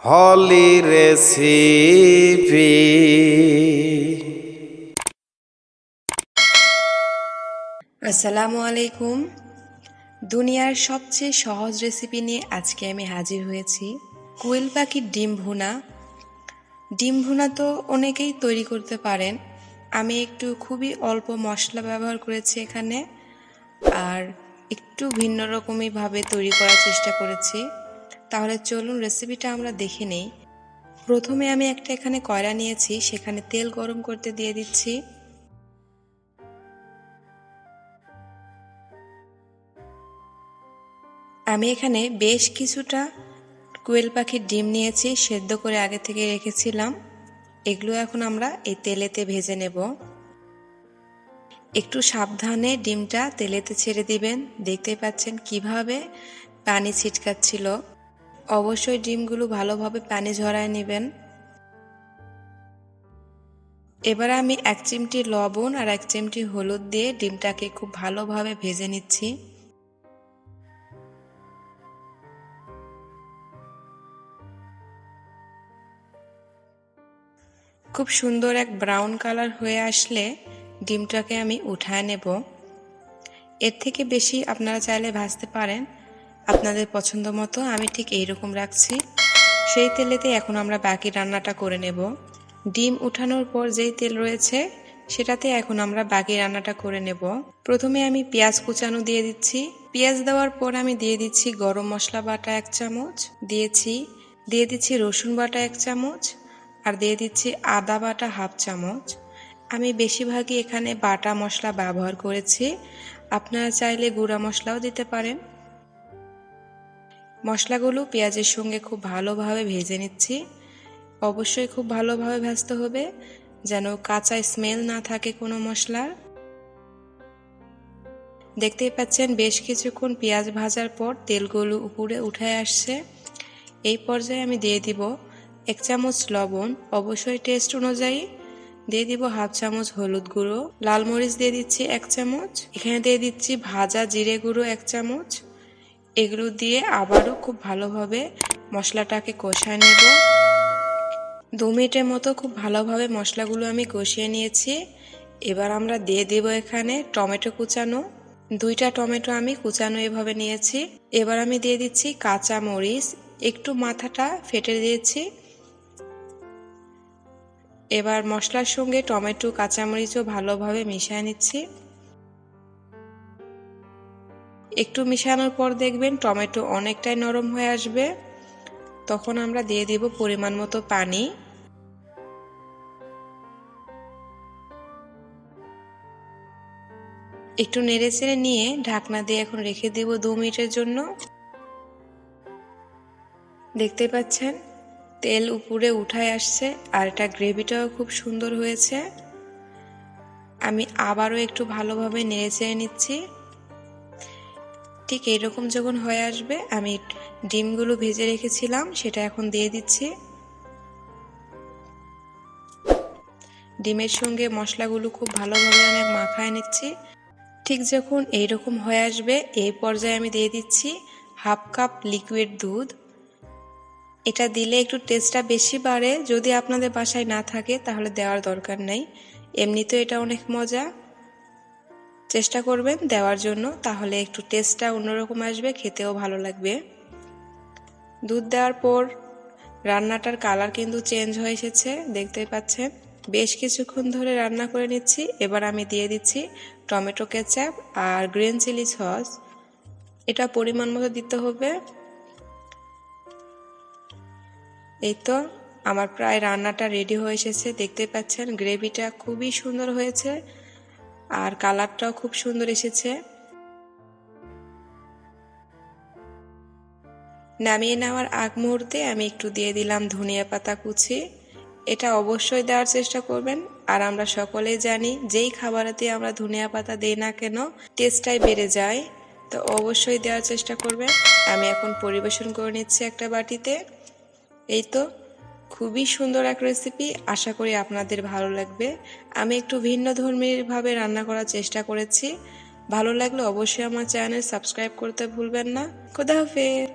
হলি recipe. আসসালামু আলাইকুম। দুনিয়ার সবচেয়ে সহজ রেসিপি নিয়ে আজকে আমি হাজির হয়েছি। কোয়েল পাখির ডিম ভুনা। ডিম ভুনা তো অনেকেই তৈরি করতে পারেন। আমি একটু খুবই অল্প মশলা ব্যবহার করেছি এখানে, আর একটু ভিন্ন রকমই ভাবে তৈরি করার চেষ্টা করেছি। তাহলে চলুন রেসিপিটা আমরা দেখে নেই। প্রথমে আমি এখানে কয়রা নিয়েছি, সেখানে তেল গরম করতে দিয়ে দিচ্ছি। আমি এখানে বেশ কিছুটা কোয়েল পাখির ডিম নিয়েছি, সেদ্ধ করে আগে থেকে রেখেছিলাম। এগুলো এখন আমরা এই তেলেতে ভেজে নেব। একটু সাবধানে ডিমটা তেলেতে ছেড়ে দিবেন। দেখতে পাচ্ছেন কিভাবে পানি ছিটকাচ্ছিল। অবশ্যই ডিমগুলো ভালোভাবে পানি ঝরায় নেবেন। এবার আমি 1 চিমটি লবণ আর 1 চিমটি হলুদ দিয়ে ডিমটাকে খুব ভালোভাবে ভেজে নিচ্ছি। খুব সুন্দর এক ব্রাউন কালার হয়ে আসলে ডিমটাকে আমি উঠায় নেব। এর থেকে বেশি আপনারা চাইলে ভাজতে পারেন, আপনাদের পছন্দ মতো। আমি ঠিক এইরকম রাখছি। সেই তেলেতে এখন আমরা বাকি রান্নাটা করে নেব। ডিম উঠানোর পর যেই তেল রয়েছে সেটাতে এখন আমরা বাকি রান্নাটা করে নেব। প্রথমে আমি পেঁয়াজ কুচানো দিয়ে দিচ্ছি। পেঁয়াজ দেওয়ার পর আমি দিয়ে দিচ্ছি গরম মশলা বাটা 1 চামচ, দিয়ে দিচ্ছি রসুন বাটা 1 চামচ, আর দিয়ে দিচ্ছি আদা বাটা 1/2 চামচ। আমি বেশিরভাগই এখানে বাটা মশলা ব্যবহার করেছি, আপনারা চাইলে গুঁড়া মশলাও দিতে পারেন। মশলাগুলো পেঁয়াজের সঙ্গে খুব ভালোভাবে ভেজে নিচ্ছি। অবশ্যই খুব ভালোভাবে ভাজতে হবে, যেন কাঁচা স্মেল না থাকে কোনো মশলার। দেখতেই পাচ্ছেন বেশ কিছুক্ষণ পেঁয়াজ ভাজার পর তেলগুলো উপরে উঠে আসছে। এই পর্যায়ে আমি দিয়ে দিব 1 চামচ লবণ, অবশ্যই টেস্ট অনুযায়ী। দিয়ে দিব 1/2 চামচ হলুদ গুঁড়ো, লাল মরিচ দিয়ে দিচ্ছি 1 চামচ, এখানে দিয়ে দিচ্ছি ভাজা জিরে গুঁড়ো 1 চামচ। এগুলো দিয়ে আবারও খুব ভালোভাবে মশলাটাকে কষায় নেব। 2 মিনিটের মতো খুব ভালোভাবে মশলাগুলো আমি কষিয়ে নিয়েছি। এবার আমরা দিয়ে দেব এখানে টমেটো কুচানো। 2টা টমেটো আমি কুচানো এভাবে নিয়েছি। এবার আমি দিয়ে দিচ্ছি কাঁচা মরিচ, একটু মাথাটা ফেটে দিয়েছি। এবার মশলার সঙ্গে টমেটো কাঁচামরিচও ভালোভাবে মিশিয়ে নিচ্ছি। একটু মিশানোর পর দেখবেন টমেটো অনেকটাই নরম হয়ে আসবে। তখন আমরা দিয়ে দিব পরিমাণ মতো পানি। একটু নেড়েচেড়ে নিয়ে ঢাকনা দিয়ে এখন রেখে দিব 2 মিনিটের জন্য। দেখতে পাচ্ছেন তেল উপরে উঠায় আসছে, আর এটা গ্রেভিটাও খুব সুন্দর হয়েছে। আমি আবারও একটু ভালোভাবে নেড়েচেড়ে নিচ্ছি। ঠিক এইরকম যখন হয়ে আসবে আমি ডিমগুলো ভেজে রেখেছিলাম সেটা এখন দিয়ে দিচ্ছি। ডিমের সঙ্গে মশলাগুলো খুব ভালোভাবে আমি মাখায় নিচ্ছি। ঠিক যখন এইরকম হয়ে আসবে এই পর্যায়ে আমি দিয়ে দিচ্ছি 1/2 কাপ লিকুইড দুধ। এটা দিলে একটু টেস্টটা বেশি বাড়ে। যদি আপনাদের বাসায় না থাকে তাহলে দেওয়ার দরকার নেই, এমনিতেও এটা অনেক মজা। চেষ্টা করবেন দেওয়ার জন্য, তাহলে একটু টেস্টটা অন্যরকম আসবে, খেতেও ভালো লাগবে। দুধ দেওয়ার পর রান্নাটার কালার কিন্তু চেঞ্জ হয়ে এসেছে, দেখতে পাচ্ছেন। বেশ কিছুক্ষণ ধরে রান্না করে নিচ্ছি। এবার আমি দিয়ে দিচ্ছি টমেটো কেচাপ আর গ্রিন চিলি সস। এটা পরিমাণ মতো দিতে হবে। এই তো আমার প্রায় রান্নাটা রেডি হয়ে এসেছে। দেখতে পাচ্ছেন গ্রেভিটা খুবই সুন্দর হয়েছে আর কালারটাও খুব সুন্দর এসেছে। নামিয়ে নেওয়ার আগ মুহূর্তে আমি একটু দিয়ে দিলাম ধনিয়া পাতা কুচি। এটা অবশ্যই দেওয়ার চেষ্টা করবেন। আর আমরা সকলেই জানি যেই খাবারেতে আমরা ধনিয়া পাতা দেই না কেন টেস্টটাই বেড়ে যায়, তো অবশ্যই দেওয়ার চেষ্টা করবেন। আমি এখন পরিবেশন করে নিচ্ছি একটা বাটিতে। এই তো খুবই সুন্দর এক রেসিপি, আশা করি আপনাদের ভালো লাগবে। আমি একটু ভিন্ন ধর্মীভাবে রান্না করার চেষ্টা করেছি। ভালো লাগলে অবশ্যই আমার চ্যানেল সাবস্ক্রাইব করতে ভুলবেন না। খোদা হাফেজ।